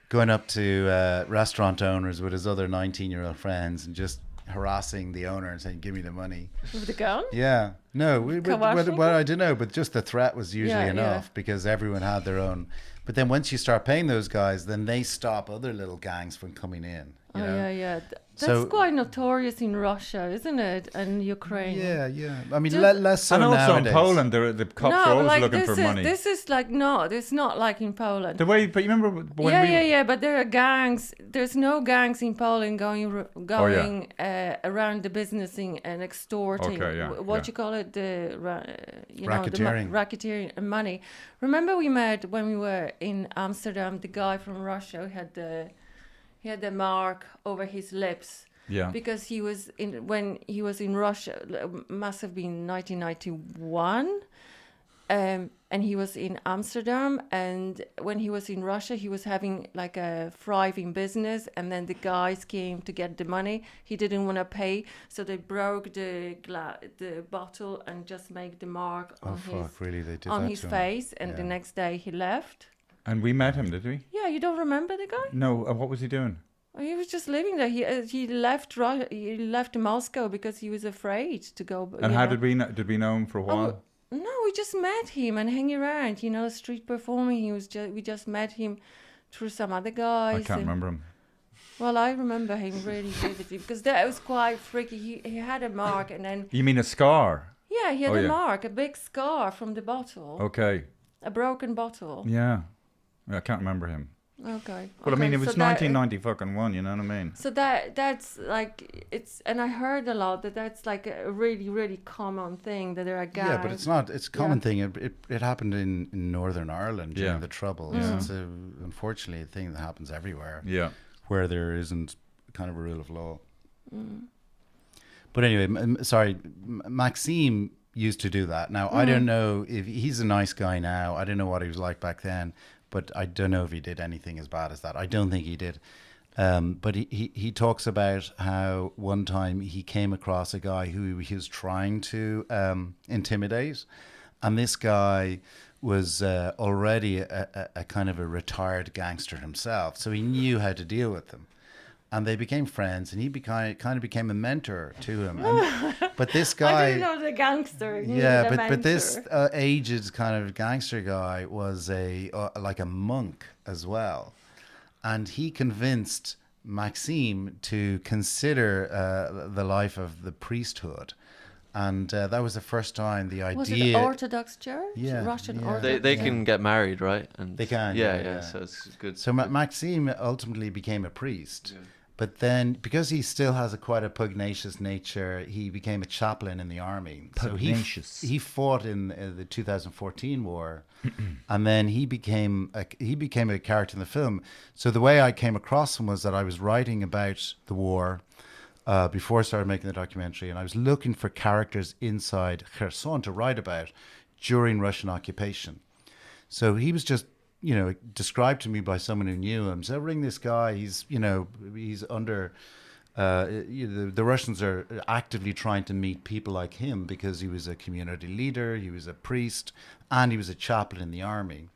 going up to restaurant owners with his other 19-year-old friends and just harassing the owner and saying, "Give me the money." With the gun? Yeah. No, well, I don't know, but just the threat was usually enough because everyone had their own. But then once you start paying those guys, then they stop other little gangs from coming in. You know? Yeah. That's quite notorious in Russia, isn't it? And Ukraine. Yeah. I mean, less so and also nowadays. in Poland, the cops are always looking for money. This is like it's not like in Poland. But you remember when but there are gangs. There's no gangs in Poland going around the business and extorting. What you call it? Racketeering. The racketeering and money. Remember we met when we were in Amsterdam. The guy from Russia who had the mark over his lips. Yeah. Because when he was in Russia, must have been 1991. And he was in Amsterdam, and when he was in Russia, he was having like a thriving business, and then the guys came to get the money. He didn't want to pay, so they broke the bottle and just made the mark on his face, and the next day he left. And we met him, did we? Yeah, you don't remember the guy? No, what was he doing? He was just living there. He left Moscow because he was afraid to go. And how did we know him for a while? No, we just met him and hang around. You know, street performing. We just met him through some other guys. I can't remember him. Well, I remember him really vividly because that was quite freaky. He had a mark, and then. You mean a scar? Yeah, he had Oh, a yeah. mark, a big scar from the bottle. Okay. A broken bottle. Yeah. I can't remember him. Okay. But I mean, it so was that- 1991. You know what I mean? So that's like it's, and I heard a lot that's like a really really common thing that there are guys. Yeah, but it's not. It's a common thing. It happened in Northern Ireland during Yeah. the Troubles. Yeah. It's unfortunately a thing that happens everywhere Yeah. where there isn't kind of a rule of law. But anyway, sorry, Maxime used to do that. Now I don't know if he's a nice guy now. I don't know what he was like back then, but I don't know if he did anything as bad as that. I don't think he did. But he talks about how one time he came across a guy who he was trying to intimidate, and this guy was already a kind of a retired gangster himself, so he knew how to deal with them. And they became friends, and he kind of became a mentor to him. But this guy, I didn't know the gangster. yeah, but this aged kind of gangster guy was like a monk as well, and he convinced Maxime to consider the life of the priesthood, and that was the first time the idea. Was it Orthodox Church? Yeah, Russian yeah. Orthodox. They can get married, right? And They can, Yeah, yeah. So it's good. So Maxime ultimately became a priest. But then, because he still has quite a pugnacious nature, he became a chaplain in the army. Pugnacious. So he fought in the 2014 war, and then he became a character in the film. So the way I came across him was that I was writing about the war before I started making the documentary, and I was looking for characters inside Kherson to write about during Russian occupation. So he was just, described to me by someone who knew him. So ring this guy. He's under. The Russians are actively trying to meet people like him because he was a community leader, he was a priest, and he was a chaplain in the army.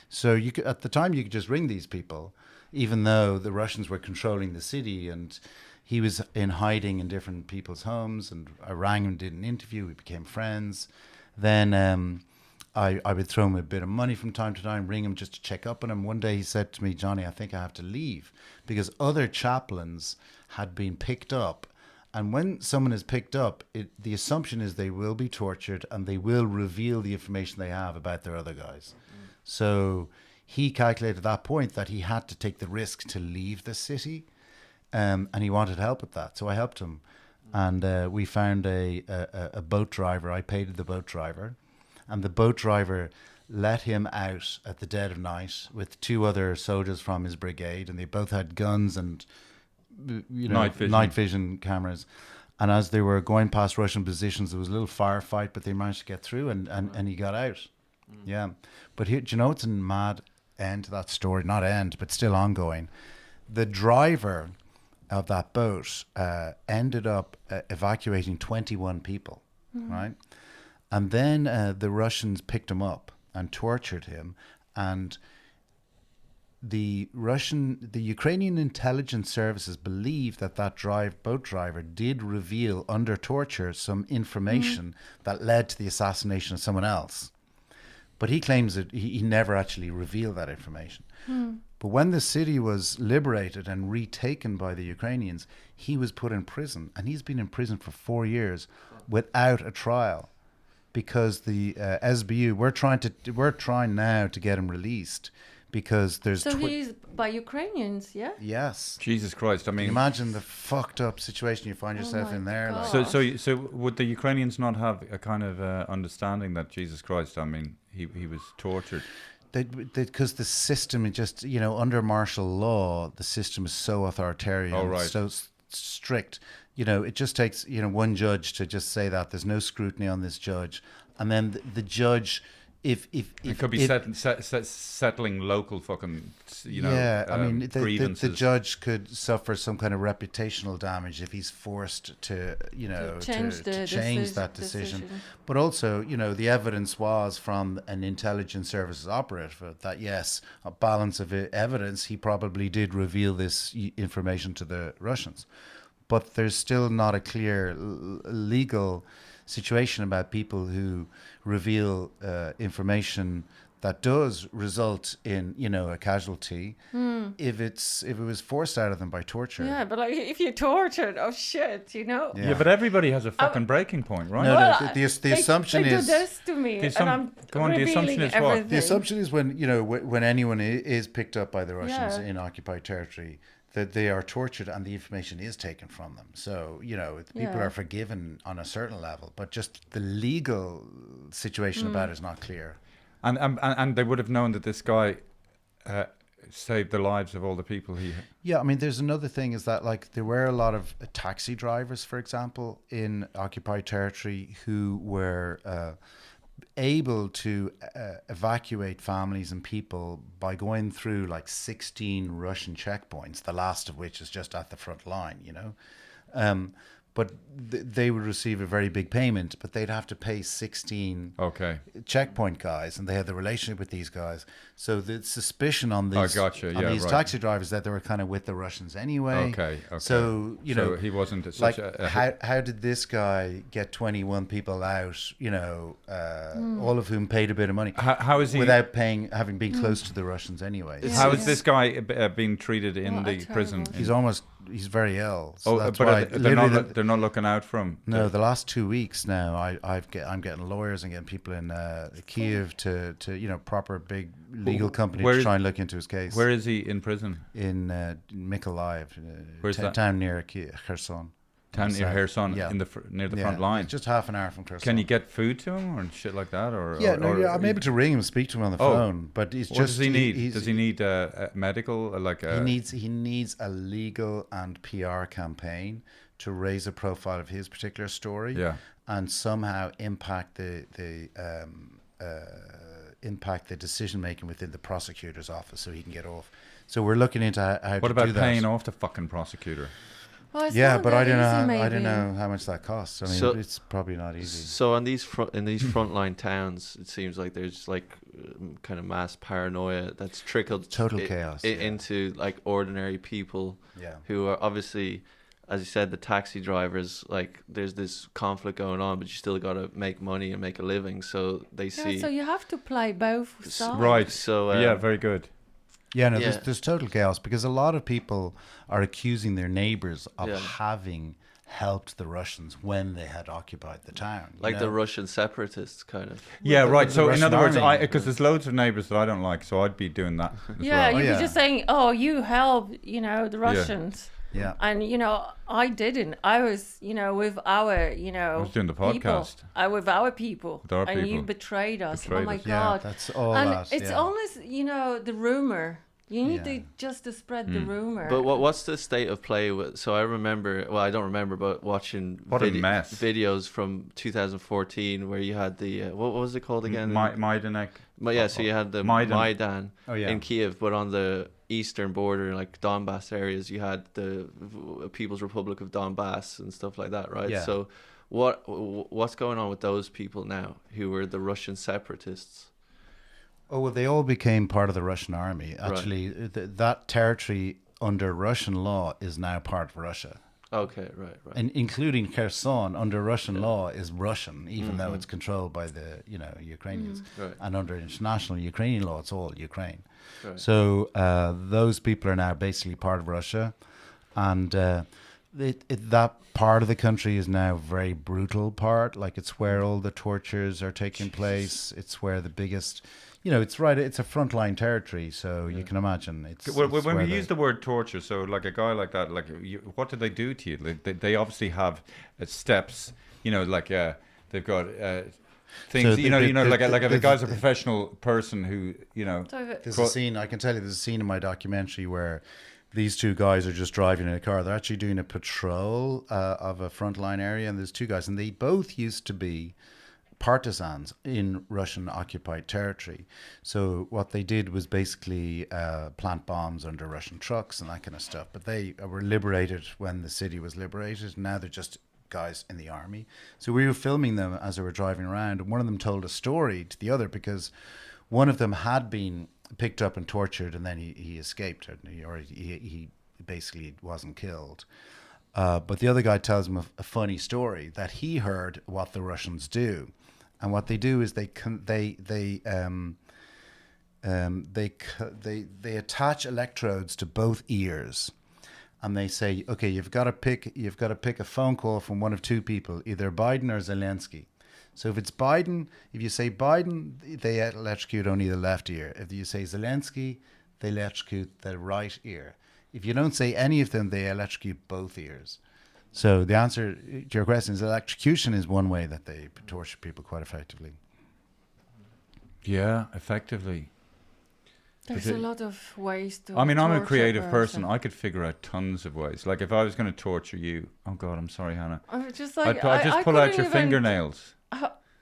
So at the time you could just ring these people, even though the Russians were controlling the city, and he was in hiding in different people's homes. And I rang him, did an interview, we became friends. Then I would throw him a bit of money from time to time, ring him just to check up on him. One day he said to me, "Johnny, I think I have to leave," because other chaplains had been picked up. And when someone is picked up, the assumption is they will be tortured and they will reveal the information they have about their other guys. So he calculated at that point that he had to take the risk to leave the city, and he wanted help with that. So I helped him. And we found a boat driver. I paid the boat driver. And the boat driver let him out at the dead of night with two other soldiers from his brigade, and they both had guns and night vision cameras. And as they were going past Russian positions, there was a little firefight, but they managed to get through, and he got out. Yeah. But here, do you know it's a mad end to that story? Not end, but still ongoing. The driver of that boat ended up evacuating 21 people, right? And then the Russians picked him up and tortured him. And the Ukrainian intelligence services believe that boat driver did reveal under torture some information that led to the assassination of someone else. But he claims that he never actually revealed that information. But when the city was liberated and retaken by the Ukrainians, he was put in prison. And he's been in prison for 4 years without a trial. Because the SBU, we're trying now to get him released, because there's. So he's by Ukrainians, yeah. Yes. Jesus Christ! I mean, imagine the fucked up situation you find yourself in there. God. Like. So would the Ukrainians not have a kind of understanding that Jesus Christ? I mean, he was tortured. Because the system is just, under martial law, the system is so authoritarian, so strict. It just takes, one judge to just say that there's no scrutiny on this judge. And then the judge, if it could be settling local fucking, grievances. The judge could suffer some kind of reputational damage if he's forced to change that decision. But also, the evidence was from an intelligence services operative that yes, a balance of evidence, he probably did reveal this information to the Russians. But there's still not a clear legal situation about people who reveal information that does result in, you know, a casualty if it was forced out of them by torture. Yeah, but like if you're tortured, oh shit, you know. Yeah, but everybody has a fucking breaking point, right? No, Well, the assumption they is do this to me, and I'm go on, the assumption revealing is what? everything. the assumption is when, you know, when anyone is picked up by the Russians Yeah. in occupied territory, that they are tortured and the information is taken from them. So, you know, people Yeah. are forgiven on a certain level, but just the legal situation about it is not clear. And they would have known that this guy saved the lives of all the people he. Yeah, I mean, there's another thing is that, like, there were a lot of taxi drivers, for example, in occupied territory who were able to evacuate families and people by going through like 16 Russian checkpoints, the last of which is just at the front line, you know. But they would receive a very big payment, but they'd have to pay 16 checkpoint guys, and they had the relationship with these guys. So the suspicion on these, taxi drivers that they were kind of with the Russians anyway. Okay. So, you know, he wasn't like, such how did this guy get 21 people out, you know, all of whom paid a bit of money how is he without having been close to the Russians anyway? Yeah. How is this guy being treated in the prison? He's very ill. So that's but why they're not looking out for him. No, the last 2 weeks now, I'm getting lawyers and getting people in Kiev to you know, proper big legal company to try and look into his case. Where is he in prison? In Mykolaiv, Where's that? Town near Kherson. Town near Kherson, yeah. near the front line. It's just half an hour from Kherson. Can you get food to him or shit like that? I'm able to ring him and speak to him on the phone. But it's what just, does he need? Does he need a medical, he needs a legal and PR campaign to raise a profile of his particular story, and somehow impact the decision making within the prosecutor's office, so he can get off. So we're looking into how to do that. What about paying off the fucking prosecutor? Well, but I don't know how much that costs. I mean, it's probably not easy. So on these frontline towns, it seems like there's like kind of mass paranoia that's trickled chaos into like ordinary people who are obviously, as you said, the taxi drivers. Like there's this conflict going on, but you still got to make money and make a living. So they see. So you have to play both sides. Right. So very good. There's total chaos because a lot of people are accusing their neighbors of having helped the Russians when they had occupied the town. Like the Russian separatists, kind of. Yeah, right. So in other words, because there's loads of neighbors that I don't like, so I'd be doing that as Yeah, well. you'd be just saying, oh, you help, you know, the Russians. Yeah. And, you know, I didn't. I was, you know, with our, you know, I was doing the podcast. With our people. With our and you people. betrayed us. Betrayed oh, my us. God. Yeah, that's all and that. it's always, you know, the rumor. You need to just to spread the rumor. But what's the state of play with? So I remember, well, I don't remember, but watching videos from 2014 where you had the what was it called again? Majdanek. So you had the Maidan in Kiev, but on the eastern border, like Donbass areas, you had the People's Republic of Donbass and stuff like that, right? Yeah. So what's going on with those people now who were the Russian separatists? Oh, well, they all became part of the Russian army. Actually, that territory under Russian law is now part of Russia. Okay, right. And including Kherson under Russian law is Russian, even though it's controlled by the Ukrainians. Right. And under international Ukrainian law, it's all Ukraine. Right. So those people are now basically part of Russia, and that part of the country is now a very brutal part. Like it's where all the tortures are taking place. It's where the biggest. You know, it's a frontline territory, so you can imagine. When we use the word torture, so like a guy like that, like what do they do to you? Like they obviously have steps. You know, like they've got things. So like if a guy's a professional person who, you know. There's a scene. I can tell you, there's a scene in my documentary where these two guys are just driving in a car. They're actually doing a patrol of a frontline area, and there's two guys, and they both used to be partisans in Russian occupied territory. So what they did was basically plant bombs under Russian trucks and that kind of stuff. But they were liberated when the city was liberated. Now they're just guys in the army. So we were filming them as they were driving around, and one of them told a story to the other because one of them had been picked up and tortured, and then he escaped, or he basically wasn't killed. But the other guy tells him a funny story that he heard what the Russians do. And what they do is they they attach electrodes to both ears, and they say, okay, you've got to pick a phone call from one of two people, either Biden or Zelensky. So if it's Biden, if you say Biden, they electrocute only the left ear. If you say Zelensky, they electrocute the right ear. If you don't say any of them, they electrocute both ears. So the answer to your question is electrocution is one way that they torture people quite effectively. Yeah, effectively. There's a lot of ways to. I mean, I'm a torture creative person. I could figure out tons of ways. Like if I was going to torture you, oh God, I'm sorry, Hannah. I was just like, I'd just pull out your couldn't fingernails.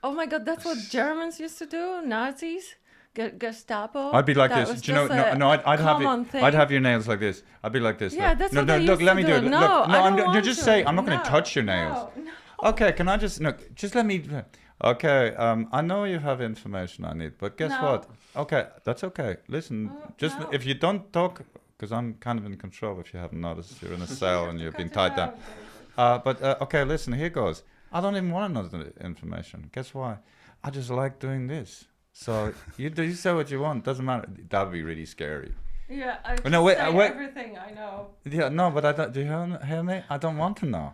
Oh my God, that's what Germans used to do. Nazis, Gestapo. I'd be like That this. was Do you know? just a No, I'd have common you. thing. I'd have your nails like this. I'd be like this. Yeah, look. that's no, what no, they look. used Let to me do. do it. No, look, I don't you're want just to. saying. I'm not going No, to touch your nails. No. Okay, can I just just let me? Okay, I know you have information I need, but guess No. what? Okay, that's okay. Listen, just no. if you don't talk, because I'm kind of in control. If you haven't noticed, you're in a cell and you're being tied down. But okay, listen. Here goes. I don't even want another information. Guess why? I just like doing this. So you say what you want. Doesn't matter. That would be really scary. Yeah, I just no, wait, say wait. everything I know. Yeah, no, but I don't. Do you hear me? I don't want to know.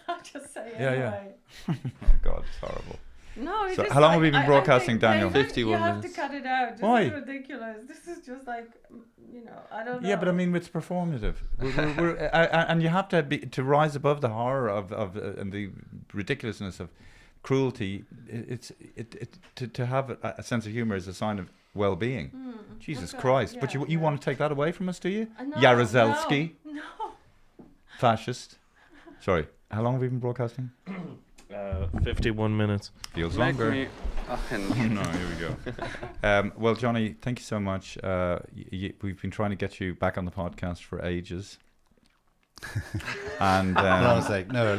I just say Yeah, anyway. oh God, it's horrible. No, it's So just how long like, have we been I broadcasting, think, Daniel? David, 51 you have minutes. to cut it out. This Why? is ridiculous. This is just like, I don't know. Yeah, but I mean, it's performative, and you have to rise above the horror of and the ridiculousness of cruelty. To have a sense of humor is a sign of well-being. Jesus Okay, Christ! yeah, But you yeah. want to take that away from us, do you? No, Jaruzelski, No. fascist. Sorry, how long have we been broadcasting? 51 minutes. Feels longer. Me... No, here we go. Well, Johnny, thank you so much. We've been trying to get you back on the podcast for ages. And I was like, no,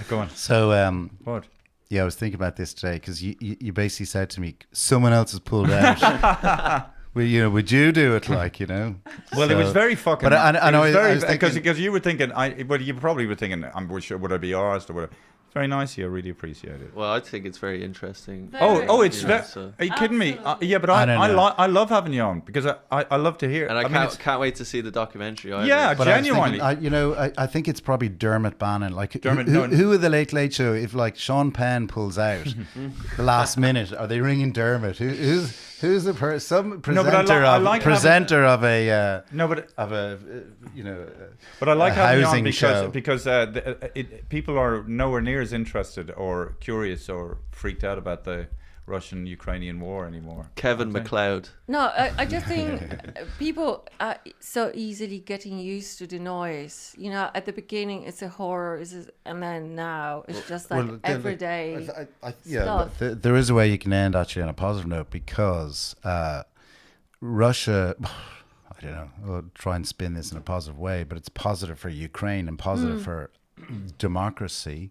go on. So, What? yeah, I was thinking about this today because you basically said to me, someone else has pulled out. Well, would you do it? Well, it was very fucking. But I know I was because thinking, you were thinking. Well, you probably were thinking. Would I be asked or whatever? Very nice of you. I really appreciate it. Well, I think it's very interesting. It's You know, very. so- Are you kidding me? Absolutely. Yeah, but I don't know. I love having you on because I love to hear. And I mean, can't, can't wait to see the documentary either. Yeah, but I was genuinely. thinking, I think it's probably Dermot Bannon. Like, Dermot, who at the Late Late Show, if like Sean Penn pulls out the last minute, are they ringing Dermot? Who's the some presenter of a But I like a having you on housing show. because people are nowhere near as interested or curious or freaked out about the Russian-Ukrainian war anymore. Kevin aren't they? McLeod. No, I just think people are so easily getting used to the noise. At the beginning it's a horror, and then now it's just like everyday stuff. There is a way you can end actually on a positive note because Russia, I don't know, I'll try and spin this in a positive way, but it's positive for Ukraine and positive for democracy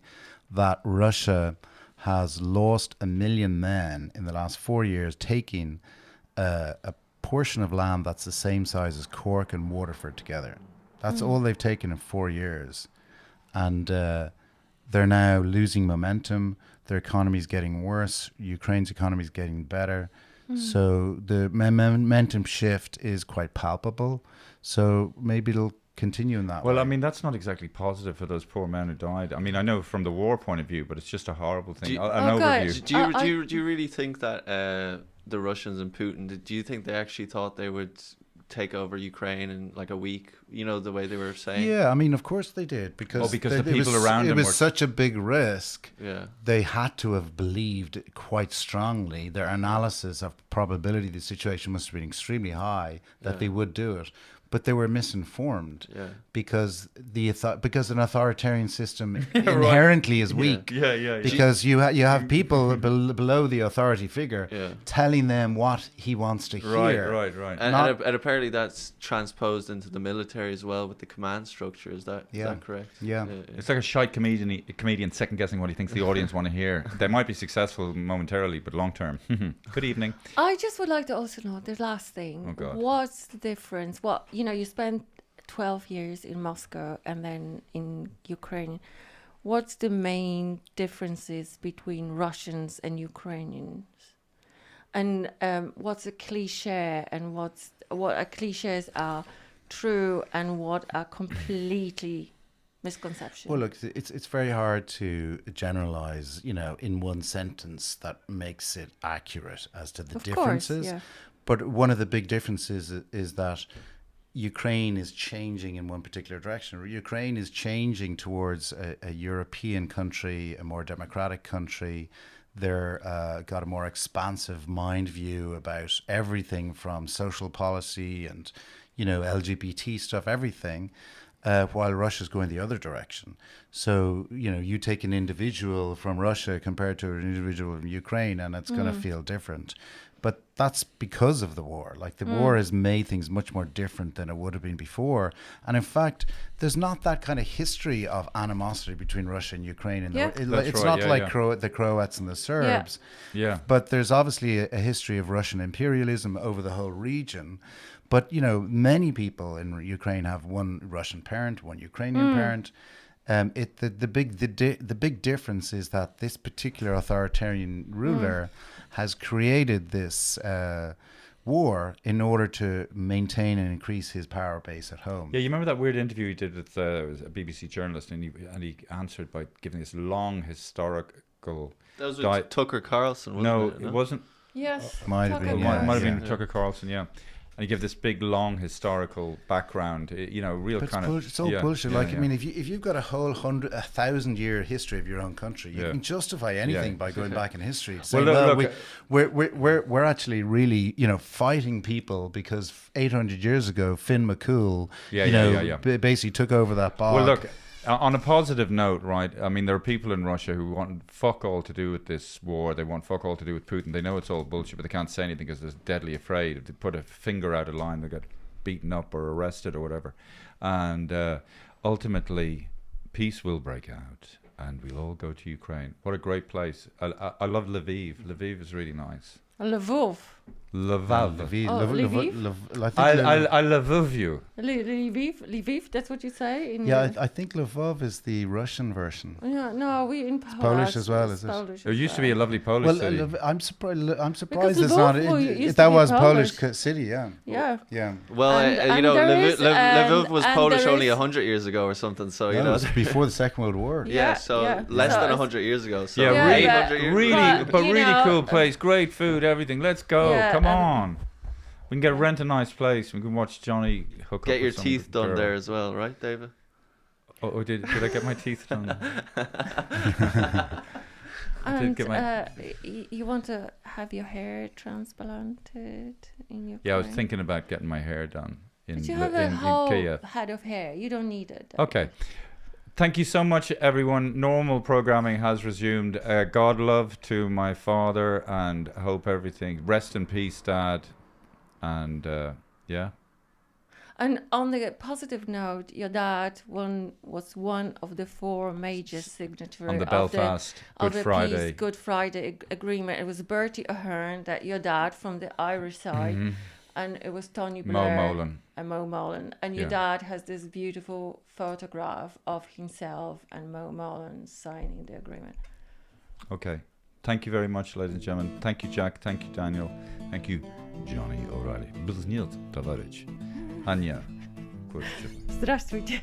that Russia has lost 1 million men in the last 4 years, taking a portion of land that's the same size as Cork and Waterford together. That's all they've taken in 4 years. And they're now losing momentum. Their economy is getting worse. Ukraine's economy is getting better. So the momentum shift is quite palpable. So maybe it'll continue in that way. Well, I mean, that's not exactly positive for those poor men who died. I mean, I know from the war point of view, but it's just a horrible thing. Do you- An overview. Do you really think that the Russians and Putin, do you think they actually thought they would take over Ukraine in like a week? The way they were saying. Yeah, I mean, of course they did because the people around them it was were such a big risk. Yeah. They had to have believed quite strongly. Their analysis of probability of the situation must have been extremely high that they would do it. But they were misinformed because because an authoritarian system inherently is weak. Yeah. Because you have people below the authority figure telling them what he wants to hear. Right. And apparently that's transposed into the military as well with the command structure. Is that correct? Yeah. It's like a shite comedian second guessing what he thinks the audience want to hear. They might be successful momentarily, but long term. Good evening. I just would like to also know the last thing. Oh, God. What's the difference? You spent 12 years in Moscow and then in Ukraine. What's the main differences between Russians and Ukrainians? and what's a cliche and what are cliches are true and what are completely misconception. Well, look, it's very hard to generalize, in one sentence that makes it accurate as to the differences. Course, yeah. But one of the big differences is that Ukraine is changing in one particular direction. Ukraine is changing towards a European country, a more democratic country. They're got a more expansive mind view about everything from social policy and, LGBT stuff, everything. While Russia's going the other direction. So, you take an individual from Russia compared to an individual from Ukraine, and it's going to feel different. But that's because of the war. Like, the war has made things much more different than it would have been before. And in fact, there's not that kind of history of animosity between Russia and Ukraine. It's not like the Croats and the Serbs. Yeah. But there's obviously a history of Russian imperialism over the whole region. But, many people in Ukraine have one Russian parent, one Ukrainian parent. The big difference is that this particular authoritarian ruler has created this war in order to maintain and increase his power base at home. Yeah, you remember that weird interview he did with a BBC journalist, and he answered by giving this long historical... That was with Tucker Carlson, wasn't it? It wasn't. Yes. Might have been Tucker Carlson, yeah. And he gave this big, long historical background, real but kind of... It's all bullshit. I mean, if you've got a whole 1,000-year history of your own country, you can justify anything by going back in history. Say, we're actually really, fighting people because 800 years ago, Finn McCool, basically took over that bog. Well, look... On a positive note, right, I mean, there are people in Russia who want fuck all to do with this war. They want fuck all to do with Putin. They know it's all bullshit, but they can't say anything because they're deadly afraid. If they put a finger out of line, they'll get beaten up or arrested or whatever. And ultimately, peace will break out and we'll all go to Ukraine. What a great place. I love Lviv. Lviv is really nice. Lvov. Lviv. I I love you. Lviv, that's what you say? I think Lvov is the Russian version. Yeah, no, we in Polish as well, is it? Polish There used to be a lovely Polish city. I'm surprised it's Lvov not. That was Polish city, yeah. Yeah. Well, Lviv was Polish only 100 years ago or something, so, it was before the Second World War. Less than 100 years ago. So really 800 years really cool place, great food, everything. Let's go, come on. We can rent a nice place. We can watch Johnny hook up. Get your with teeth done girl. there as well, right, David? Oh, did I get my teeth done? And you want to have your hair transplanted in your... Yeah, I was thinking about getting my hair done. But you have a whole head of hair. You don't need it. Okay. Thank you so much, everyone. Normal programming has resumed. God love to my father, and hope everything... Rest in peace, Dad. And, And on the positive note, your dad was one of the 4 major signatories on the Belfast Good Friday Agreement. It was Bertie Ahern, that your dad from the Irish side, and it was Tony Blair and Mo Mullen. And your dad has this beautiful photograph of himself and Mo Mullen signing the agreement. Okay. Thank you very much, ladies and gentlemen. Thank you, Jack. Thank you, Daniel. Thank you, Johnny O'Reilly. Близнец, товарищ. Anya. Здравствуйте.